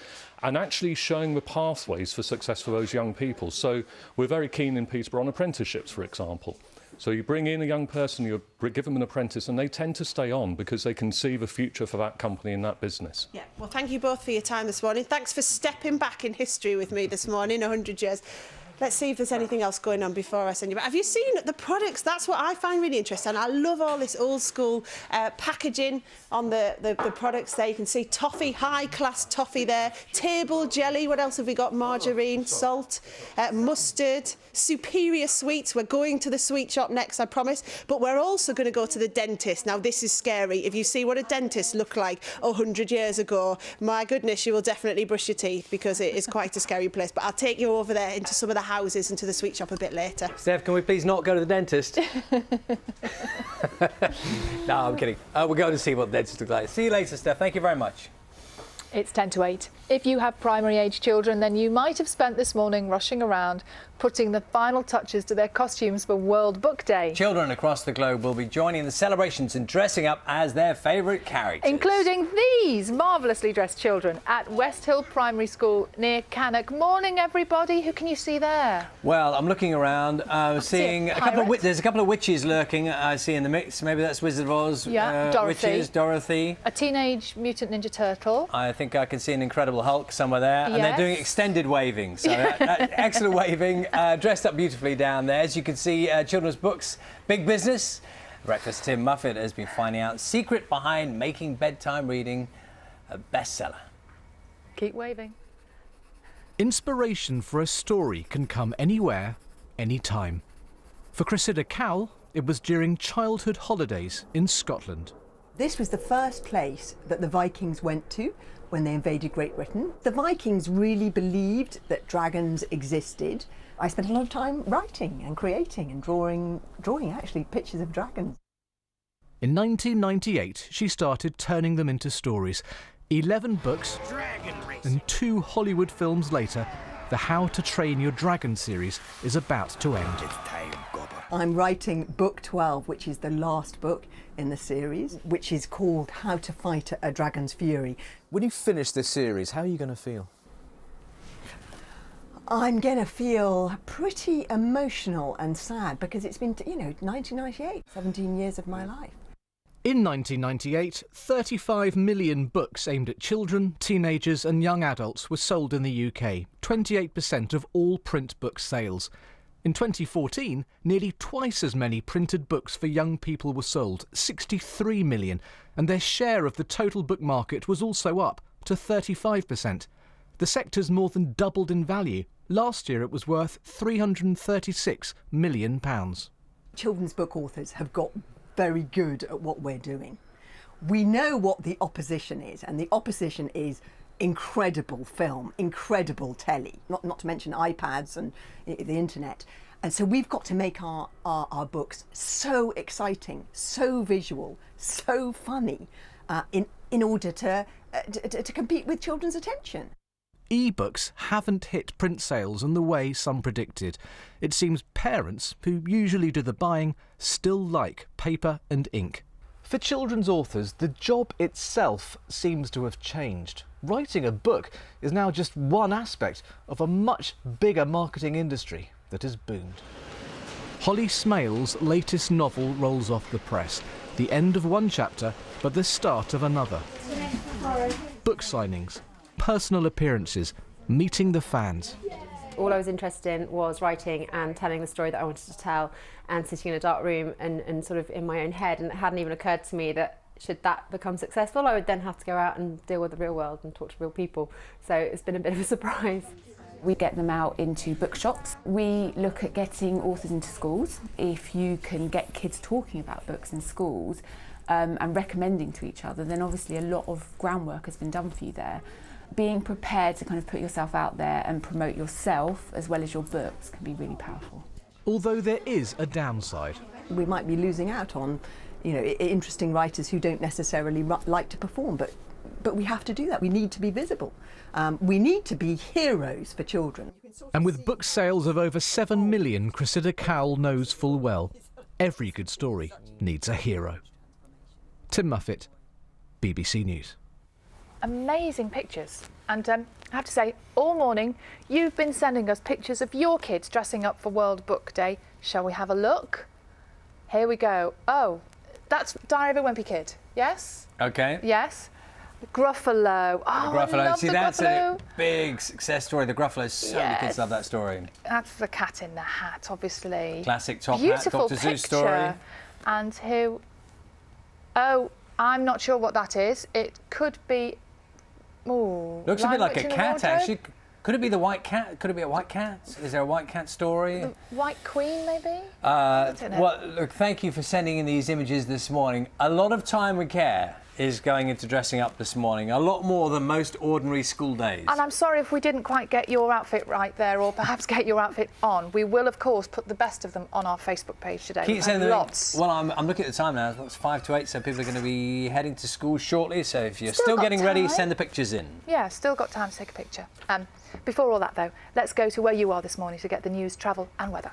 and actually showing the pathways for success for those young people. So we're very keen in Peterborough on apprenticeships, for example. So you bring in a young person, you give them an apprentice, and they tend to stay on because they can see the future for that company and that business. Yeah, well, thank you both for your time this morning. Thanks for stepping back in history with me this morning, 100 years. Let's see if there's anything else going on before I send you back. Have you seen the products? That's what I find really interesting. I love all this old school packaging on the products there. You can see toffee, high-class toffee there, table jelly. What else have we got? Margarine, salt, mustard, superior sweets. We're going to the sweet shop next, I promise. But we're also going to go to the dentist. Now, this is scary. If you see what a dentist looked like 100 years ago, my goodness, you will definitely brush your teeth because it is quite a scary place. But I'll take you over there into some of the houses and to the sweet shop a bit later. Steph, can we please not go to the dentist? No, I'm kidding. We're going to see what the dentist looks like. See you later, Steph. Thank you very much. It's 10 to 8. If you have primary age children, then you might have spent this morning rushing around putting the final touches to their costumes for World Book Day. Children across the globe will be joining the celebrations and dressing up as their favourite characters. Including these marvellously dressed children at West Hill Primary School near Cannock. Morning, everybody. Who can you see there? Well, I'm looking around, seeing a couple of there's a couple of witches lurking. I see in the mix. Maybe that's Wizard of Oz. Yeah, Dorothy. Witches, Dorothy. A teenage mutant ninja turtle. I think I can see an Incredible Hulk somewhere there, and they're Yes. doing extended waving. So excellent waving, dressed up beautifully down there. As you can see, children's books, big business. Breakfast Tim Muffet has been finding out secret behind making bedtime reading a bestseller. Keep waving. Inspiration for a story can come anywhere, anytime. For Cressida Cowell, it was during childhood holidays in Scotland. This was the first place that the Vikings went to when they invaded Great Britain. The Vikings really believed that dragons existed. I spent a lot of time writing and creating and drawing actually pictures of dragons. In 1998, she started turning them into stories. 11 books and 2 Hollywood films later, the How to Train Your Dragon series is about to end. I'm writing book 12, which is the last book in the series, which is called How to Fight a Dragon's Fury. When you finish this series, how are you going to feel? I'm going to feel pretty emotional and sad because it's been, 1998, 17 years of my life. In 1998, 35 million books aimed at children, teenagers and young adults were sold in the UK, 28% of all print book sales. In 2014, nearly twice as many printed books for young people were sold, 63 million, and their share of the total book market was also up to 35%. The sector's more than doubled in value. Last year it was worth £336 million. Children's book authors have got very good at what we're doing. We know what the opposition is, and the opposition is incredible film, incredible telly, not to mention iPads and the internet. And so we've got to make our books so exciting, so visual, so funny, in order to compete with children's attention. E-books haven't hit print sales in the way some predicted. It seems parents, who usually do the buying, still like paper and ink. For children's authors, the job itself seems to have changed. Writing a book is now just one aspect of a much bigger marketing industry that has boomed. Holly Smale's latest novel rolls off the press. The end of one chapter, but the start of another. Book signings, personal appearances, meeting the fans. All I was interested in was writing and telling the story that I wanted to tell and sitting in a dark room and sort of in my own head, and it hadn't even occurred to me that Should that become successful, I would then have to go out and deal with the real world and talk to real people. So it's been a bit of a surprise. We get them out into bookshops. We look at getting authors into schools. If you can get kids talking about books in schools and recommending to each other, then obviously a lot of groundwork has been done for you there. Being prepared to kind of put yourself out there and promote yourself as well as your books can be really powerful. Although there is a downside. We might be losing out on, interesting writers who don't necessarily like to perform, but we have to do that. We need to be visible. We need to be heroes for children. And with book sales of over 7 million, Cressida Cowell knows full well every good story needs a hero. Tim Muffet, BBC News. Amazing pictures. And I have to say, all morning you've been sending us pictures of your kids dressing up for World Book Day. Shall we have a look? Here we go. Oh, that's Diary of a Wimpy Kid. Yes? Okay. Yes. Gruffalo. Oh, Gruffalo. I love See, the that's Gruffalo. a big success story. The Gruffalo. So many kids love that story. That's the Cat in the Hat, obviously. Classic top Beautiful hat, Dr. picture. Seuss story. And who? Oh, I'm not sure what that is. It could be. Ooh. Looks a bit like a in the cat, Wardrobe? actually. Could it be the white cat? Could it be a white cat? Is there a white cat story? The White Queen, maybe? I don't know. Well, look, thank you for sending in these images this morning. A lot of time and care is going into dressing up this morning. A lot more than most ordinary school days. And I'm sorry if we didn't quite get your outfit right there, or perhaps get your outfit on. We will, of course, put the best of them on our Facebook page today. Keep We've sending had them. lots. Well, I'm looking at the time now. It's 5 to 8, so people are going to be heading to school shortly. So if you're still got getting ready, time. send the pictures in. Yeah, still got time to take a picture. Before all that, though, let's go to where you are this morning to get the news, travel and weather.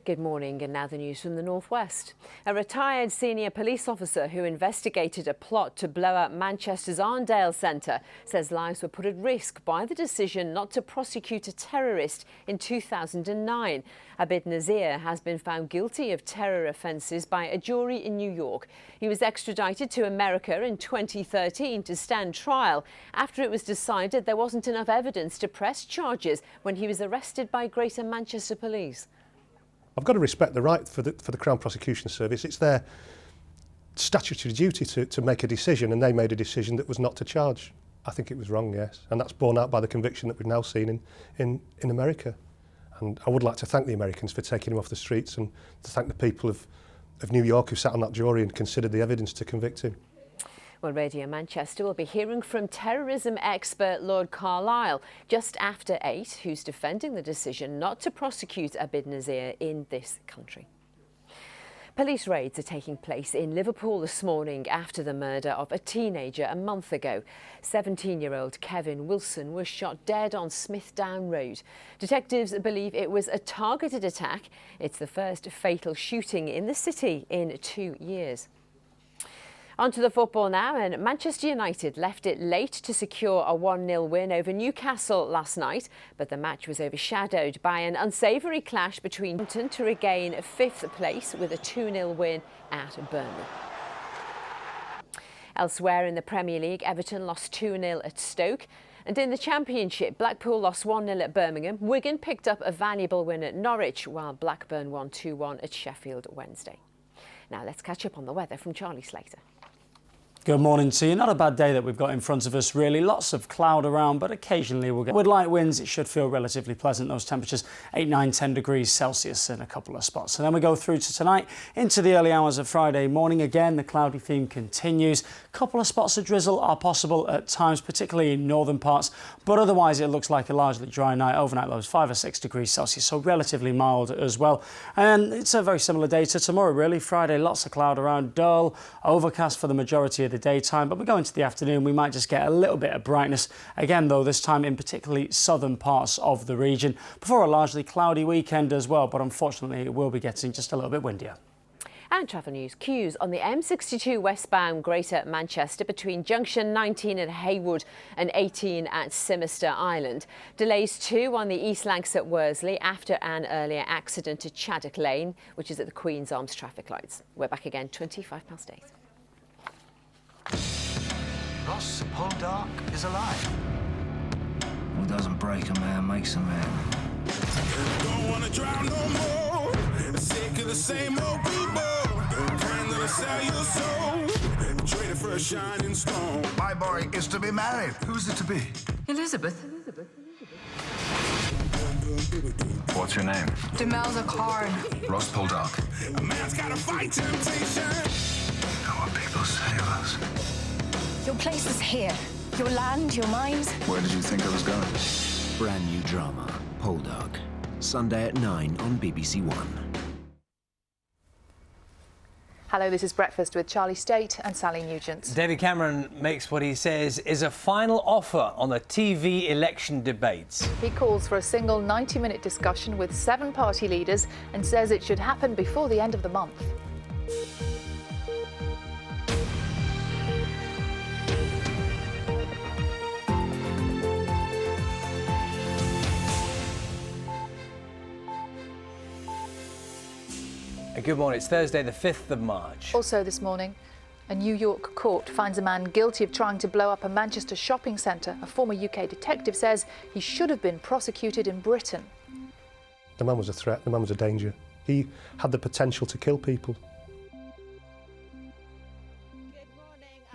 Good morning, and now the news from the northwest. A retired senior police officer who investigated a plot to blow up Manchester's Arndale Centre says lives were put at risk by the decision not to prosecute a terrorist in 2009. Abid Nazir has been found guilty of terror offences by a jury in New York. He was extradited to America in 2013 to stand trial after it was decided there wasn't enough evidence to press charges when he was arrested by Greater Manchester Police. I've got to respect the right for the Crown Prosecution Service. It's their statutory duty to make a decision, and they made a decision that was not to charge. I think it was wrong, yes, and that's borne out by the conviction that we've now seen in America. And I would like to thank the Americans for taking him off the streets, and to thank the people of New York who sat on that jury and considered the evidence to convict him. Well, Radio Manchester will be hearing from terrorism expert Lord Carlisle just after 8, who's defending the decision not to prosecute Abid Nazir in this country. Police raids are taking place in Liverpool this morning after the murder of a teenager a month ago. 17-year-old Kevin Wilson was shot dead on Smithdown Road. Detectives believe it was a targeted attack. It's the first fatal shooting in the city in 2 years. On to the football now, and Manchester United left it late to secure a 1-0 win over Newcastle last night, but the match was overshadowed by an unsavoury clash between Bolton to regain 5th place with a 2-0 win at Burnley. Elsewhere in the Premier League, Everton lost 2-0 at Stoke. And in the Championship, Blackpool lost 1-0 at Birmingham. Wigan picked up a valuable win at Norwich, while Blackburn won 2-1 at Sheffield Wednesday. Now let's catch up on the weather from Charlie Slater. Good morning to you. Not a bad day that we've got in front of us, really. Lots of cloud around, but occasionally we'll get... With light winds, it should feel relatively pleasant. Those temperatures, 8, 9, 10 degrees Celsius in a couple of spots. And then we go through to tonight, into the early hours of Friday morning. Again, the cloudy theme continues. A couple of spots of drizzle are possible at times, particularly in northern parts. But otherwise, it looks like a largely dry night. Overnight lows, 5 or 6 degrees Celsius, so relatively mild as well. And it's a very similar day to tomorrow, really. Friday, lots of cloud around, dull, overcast for the majority of the daytime, but we go into the afternoon, we might just get a little bit of brightness again, though this time in particularly southern parts of the region, before a largely cloudy weekend as well, but unfortunately it will be getting just a little bit windier. And travel news. Queues on the M62 westbound Greater Manchester between junction 19 at Haywood and 18 at Simister Island. Delays too on the East Lancs at Worsley after an earlier accident at Chaddock Lane, which is at the Queen's Arms traffic lights. We're back again 8:25. Ross Poldark is alive. What doesn't break a man makes a man. wanna drown no more. Sick of the same old people. Kind that'll sell your soul. Traded for a shining stone. My boy is to be married. Who's it to be? Elizabeth. What's your name? Demelza Karn. Ross Poldark. A man's gotta fight temptation. Know what people say of us. Your place is here. Your land, your mind. Where did you think I was going? Brand new drama, Poldark. Sunday at 9 on BBC One. Hello, this is Breakfast with Charlie State and Sally Nugent. David Cameron makes what he says is a final offer on the TV election debates. He calls for a single 90-minute discussion with 7 party leaders and says it should happen before the end of the month. Good morning. It's Thursday, the 5th of March. Also this morning, a New York court finds a man guilty of trying to blow up a Manchester shopping centre. A former UK detective says he should have been prosecuted in Britain. The man was a threat, the man was a danger. He had the potential to kill people.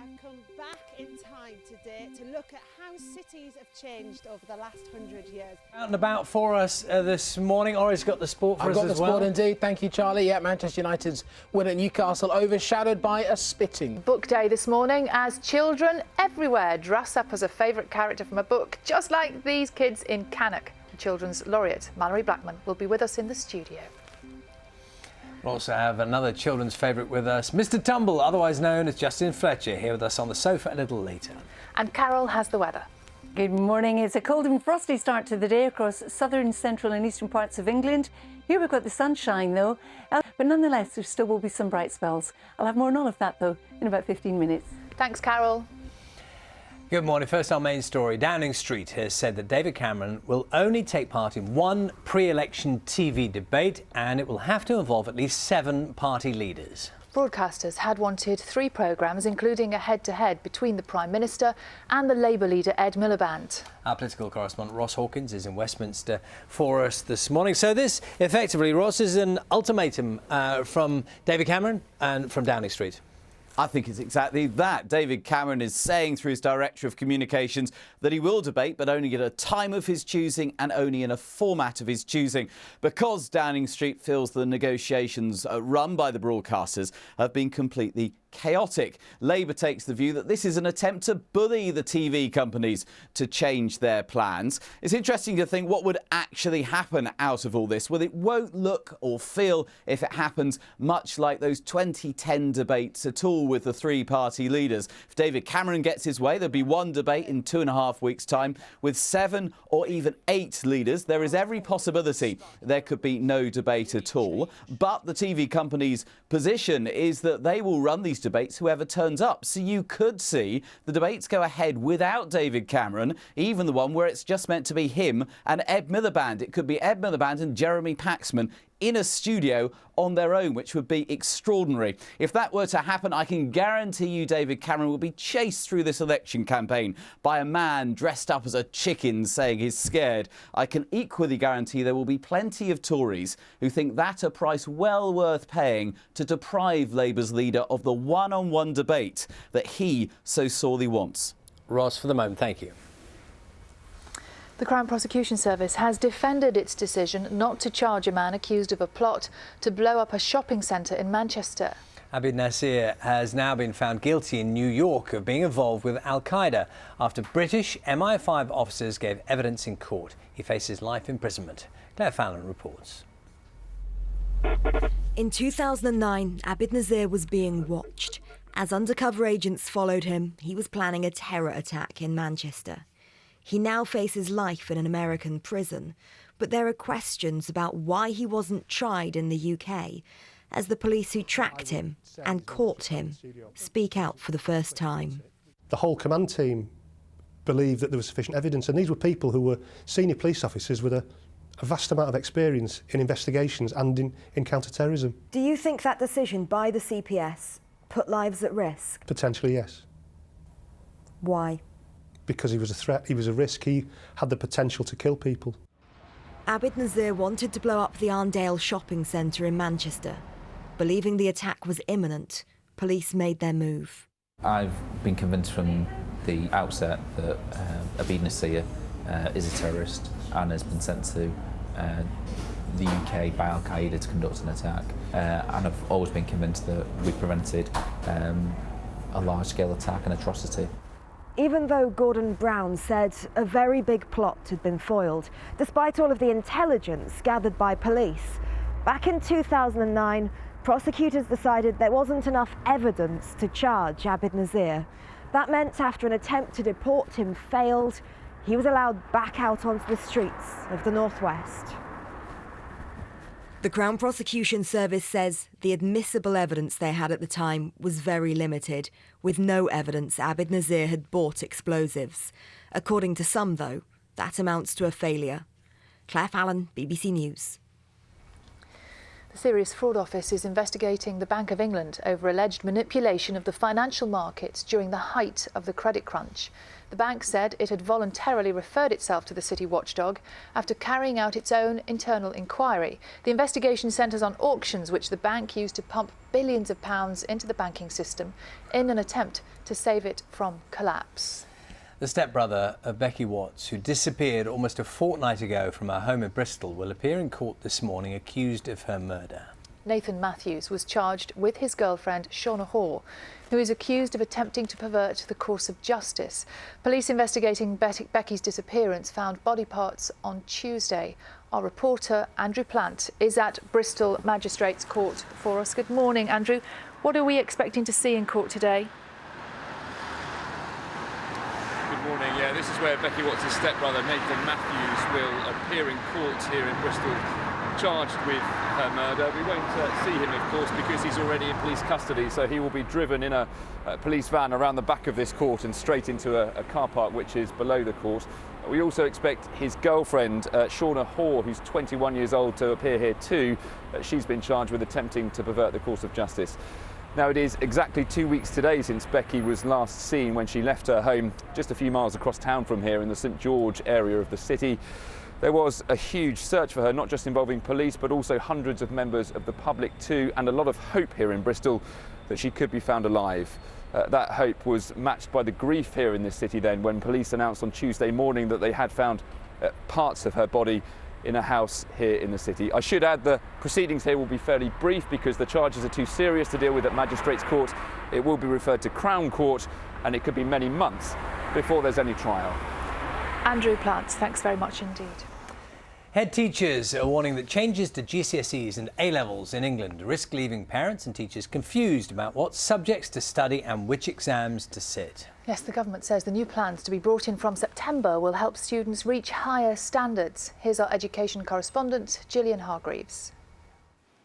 I've come back in time today to look at how cities have changed over the last 100 years. Out and about for us this morning. Ori's got the sport for us as well. I've got the sport indeed. Thank you, Charlie. Yeah, Manchester United's win at Newcastle overshadowed by a spitting. Book day this morning as children everywhere dress up as a favourite character from a book, just like these kids in Cannock. The Children's Laureate, Mallory Blackman, will be with us in the studio. We'll also have another children's favourite with us, Mr. Tumble, otherwise known as Justin Fletcher, here with us on the sofa a little later. And Carol has the weather. Good morning. It's a cold and frosty start to the day across southern, central and eastern parts of England. Here we've got the sunshine though, but nonetheless there still will be some bright spells. I'll have more on all of that though in about 15 minutes. Thanks, Carol. Good morning. First, our main story. Downing Street has said that David Cameron will only take part in one pre-election TV debate and it will have to involve at least 7 party leaders. Broadcasters had wanted 3 programmes, including a head-to-head between the Prime Minister and the Labour leader Ed Miliband. Our political correspondent Ross Hawkins is in Westminster for us this morning. So this, effectively, Ross, is an ultimatum from David Cameron and from Downing Street. I think it's exactly that. David Cameron is saying through his Director of Communications that he will debate, but only at a time of his choosing and only in a format of his choosing, because Downing Street feels the negotiations run by the broadcasters have been completely chaotic. Labour takes the view that this is an attempt to bully the TV companies to change their plans. It's interesting to think what would actually happen out of all this. Well, it won't look or feel, if it happens, much like those 2010 debates at all with the 3 party leaders. If David Cameron gets his way, there'll be one debate in 2.5 weeks' time with 7 or even 8 leaders. There is every possibility there could be no debate at all. But the TV companies' position is that they will run these debates whoever turns up. So you could see the debates go ahead without David Cameron, even the one where it's just meant to be him and Ed Miliband. It could be Ed Miliband and Jeremy Paxman in a studio on their own, which would be extraordinary. If that were to happen, I can guarantee you David Cameron will be chased through this election campaign by a man dressed up as a chicken saying he's scared. I can equally guarantee there will be plenty of Tories who think that a price well worth paying to deprive Labour's leader of the one-on-one debate that he so sorely wants. Ross, for the moment, thank you. The Crown Prosecution Service has defended its decision not to charge a man accused of a plot to blow up a shopping centre in Manchester. Abid Nasir has now been found guilty in New York of being involved with Al-Qaeda after British MI5 officers gave evidence in court. He faces life imprisonment. Claire Fallon reports. In 2009, Abid Nasir was being watched. As undercover agents followed him, he was planning a terror attack in Manchester. He now faces life in an American prison, but there are questions about why he wasn't tried in the UK, as the police who tracked him and caught him speak out for the first time. The whole command team believed that there was sufficient evidence, and these were people who were senior police officers with a vast amount of experience in investigations and in counter-terrorism. Do you think that decision by the CPS put lives at risk? Potentially, yes. Why? Because he was a threat, he was a risk, he had the potential to kill people. Abid Nazir wanted to blow up the Arndale shopping centre in Manchester. Believing the attack was imminent, police made their move. I've been convinced from the outset that Abid Nazir is a terrorist and has been sent to the UK by Al-Qaeda to conduct an attack. And I've always been convinced that we prevented a large-scale attack and atrocity. Even though Gordon Brown said a very big plot had been foiled, despite all of the intelligence gathered by police, back in 2009, prosecutors decided there wasn't enough evidence to charge Abid Nazir. That meant after an attempt to deport him failed, he was allowed back out onto the streets of the Northwest. The Crown Prosecution Service says the admissible evidence they had at the time was very limited, with no evidence Abid Nazir had bought explosives. According to some, though, that amounts to a failure. Claire Fallon, BBC News. The Serious Fraud Office is investigating the Bank of England over alleged manipulation of the financial markets during the height of the credit crunch. The bank said it had voluntarily referred itself to the city watchdog after carrying out its own internal inquiry. The investigation centres on auctions which the bank used to pump billions of pounds into the banking system in an attempt to save it from collapse. The stepbrother of Becky Watts, who disappeared almost a fortnight ago from her home in Bristol, will appear in court this morning accused of her murder. Nathan Matthews was charged with his girlfriend Shauna Hoare, who is accused of attempting to pervert the course of justice. Police investigating Becky's disappearance found body parts on Tuesday. Our reporter Andrew Plant is at Bristol Magistrates Court for us. Good morning, Andrew. What are we expecting to see in court today? Good morning. Yeah, this is where Becky Watts' stepbrother Nathan Matthews will appear in court here in Bristol, charged with her murder. We won't see him, of course, because he's already in police custody, so he will be driven in a police van around the back of this court and straight into a car park which is below the court. We also expect his girlfriend, Shauna Hoare, who's 21 years old, to appear here too. She's been charged with attempting to pervert the course of justice. Now, it is exactly 2 weeks today since Becky was last seen when she left her home just a few miles across town from here in the St George area of the city. There was a huge search for her, not just involving police, but also hundreds of members of the public too, and a lot of hope here in Bristol that she could be found alive. That hope was matched by the grief here in this city then, when police announced on Tuesday morning that they had found parts of her body in a house here in the city. I should add the proceedings here will be fairly brief because the charges are too serious to deal with at Magistrates Court. It will be referred to Crown Court, and it could be many months before there's any trial. Andrew Plant, thanks very much indeed. Head teachers are warning that changes to GCSEs and A-levels in England risk leaving parents and teachers confused about what subjects to study and which exams to sit. Yes, the government says the new plans to be brought in from September will help students reach higher standards. Here's our education correspondent, Gillian Hargreaves.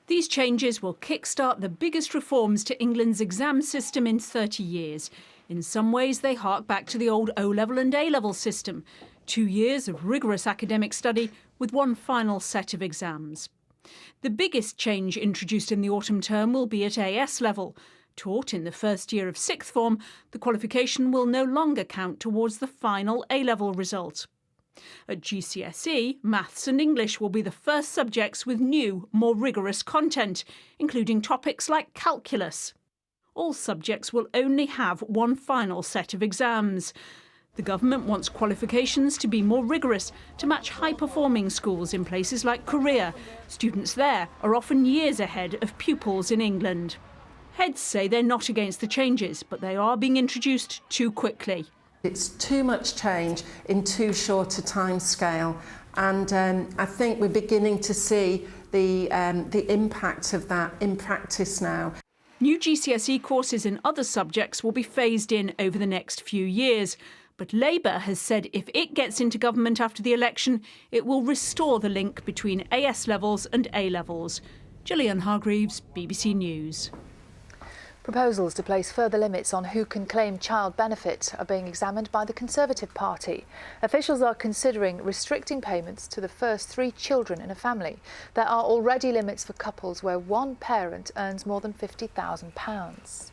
These changes will kickstart the biggest reforms to England's exam system in 30 years. In some ways, they hark back to the old O-level and A-level system. 2 years of rigorous academic study with one final set of exams. The biggest change introduced in the autumn term will be at AS level. Taught in the first year of sixth form, the qualification will no longer count towards the final A-level result. At GCSE, maths and English will be the first subjects with new, more rigorous content, including topics like calculus. All subjects will only have one final set of exams. The government wants qualifications to be more rigorous to match high-performing schools in places like Korea. Students there are often years ahead of pupils in England. Heads say they're not against the changes, but they are being introduced too quickly. It's too much change in too short a time scale, and I think we're beginning to see the impact of that in practice now. New GCSE courses in other subjects will be phased in over the next few years. But Labour has said if it gets into government after the election, it will restore the link between AS levels and A levels. Gillian Hargreaves, BBC News. Proposals to place further limits on who can claim child benefit are being examined by the Conservative Party. Officials are considering restricting payments to the first 3 children in a family. There are already limits for couples where one parent earns more than £50,000.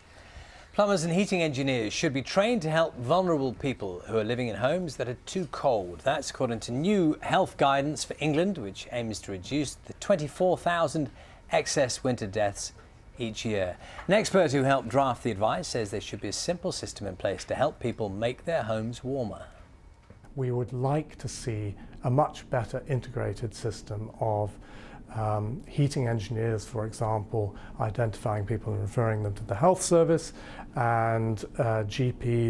Plumbers and heating engineers should be trained to help vulnerable people who are living in homes that are too cold. That's according to new health guidance for England, which aims to reduce the 24,000 excess winter deaths each year. An expert who helped draft the advice says there should be a simple system in place to help people make their homes warmer. We would like to see a much better integrated system of heating engineers, for example, identifying people and referring them to the health service, and GPs